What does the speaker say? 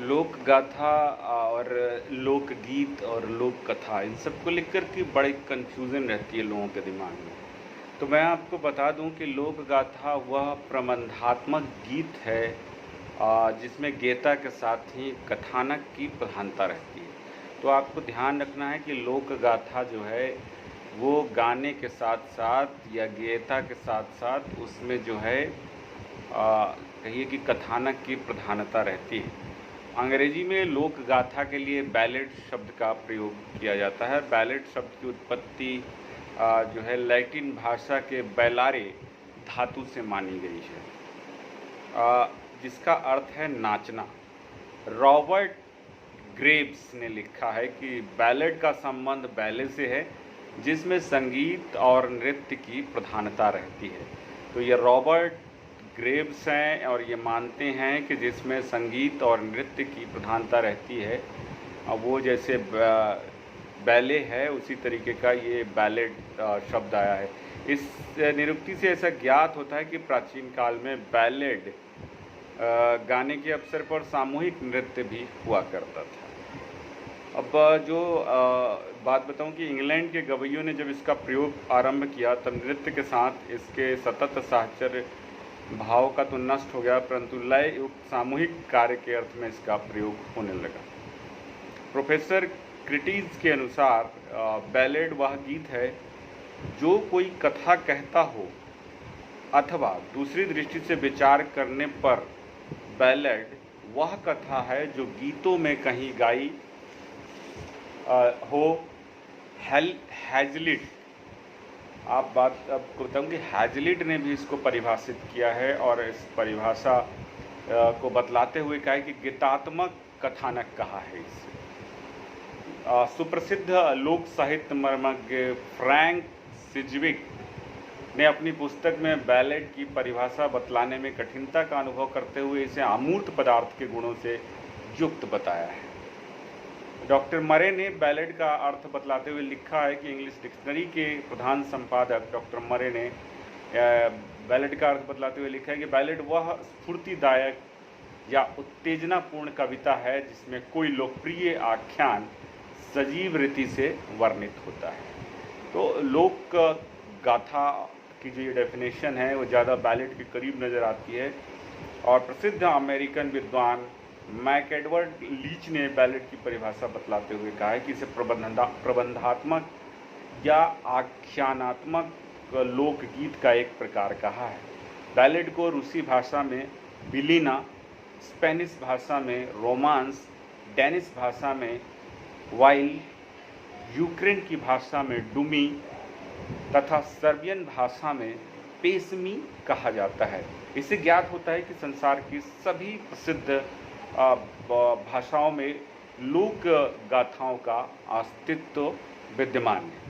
लोक गाथा और लोकगीत और लोक कथा इन सबको लेकर के बड़ी कन्फ्यूज़न रहती है लोगों के दिमाग में। तो मैं आपको बता दूं कि लोक गाथा वह प्रबंधात्मक गीत है जिसमें गेता के साथ ही कथानक की प्रधानता रहती है। तो आपको ध्यान रखना है कि लोक गाथा जो है वो गाने के साथ साथ या गेता के साथ साथ उसमें जो है कहिए कि कथानक की प्रधानता रहती है। अंग्रेजी में लोक गाथा के लिए बैलेड शब्द का प्रयोग किया जाता है। बैलेड शब्द की उत्पत्ति जो है लैटिन भाषा के बैलारे धातु से मानी गई है, जिसका अर्थ है नाचना। रॉबर्ट ग्रेव्स ने लिखा है कि बैलेड का संबंध बैले से है जिसमें संगीत और नृत्य की प्रधानता रहती है। तो ये रॉबर्ट ग्रेव्स हैं और ये मानते हैं कि जिसमें संगीत और नृत्य की प्रधानता रहती है वो जैसे बैले है उसी तरीके का ये बैलेड शब्द आया है। इस निरुक्ति से ऐसा ज्ञात होता है कि प्राचीन काल में बैलेड गाने के अवसर पर सामूहिक नृत्य भी हुआ करता था। अब जो बात बताऊं कि इंग्लैंड के गवैयों ने जब इसका प्रयोग आरंभ किया तब नृत्य के साथ इसके सतत साहचर्य भाव का तो नष्ट हो गया, परंतु लय युक्त सामूहिक कार्य के अर्थ में इसका प्रयोग होने लगा। प्रोफेसर क्रिटीज के अनुसार बैलेड वह गीत है जो कोई कथा कहता हो अथवा दूसरी दृष्टि से विचार करने पर बैलेड वह कथा है जो गीतों में कहीं गाई हो। हैजलिट आपको बताऊँ कि हैजलिट ने भी इसको परिभाषित किया है और इस परिभाषा को बतलाते हुए कहा है कि गीतात्मक कथानक कहा है इसे। सुप्रसिद्ध लोक साहित्य मर्मज्ञ फ्रैंक सिजविक ने अपनी पुस्तक में बैलेड की परिभाषा बतलाने में कठिनता का अनुभव करते हुए इसे अमूर्त पदार्थ के गुणों से युक्त बताया है। डॉक्टर मरे ने बैलेड का अर्थ बतलाते हुए लिखा है कि इंग्लिश डिक्शनरी के प्रधान संपादक डॉक्टर मरे ने बैलेड का अर्थ बतलाते हुए लिखा है कि बैलेड वह स्फूर्तिदायक या उत्तेजनापूर्ण कविता है जिसमें कोई लोकप्रिय आख्यान सजीव रीति से वर्णित होता है। तो लोक गाथा की जो ये डेफिनेशन है वो ज़्यादा बैलेड के करीब नज़र आती है और प्रसिद्ध अमेरिकन विद्वान मैकएडवर्ड लीच ने बैलेड की परिभाषा बतलाते हुए कहा है कि इसे प्रबंधात्मक या आख्यानात्मक लोकगीत का एक प्रकार कहा है। बैलेड को रूसी भाषा में बिलीना, स्पेनिश भाषा में रोमांस, डेनिश भाषा में वाइल, यूक्रेन की भाषा में डुमी तथा सर्बियन भाषा में पेसमी कहा जाता है। इससे ज्ञात होता है कि संसार की सभी प्रसिद्ध भाषाओं में लोक गाथाओं का अस्तित्व विद्यमान है।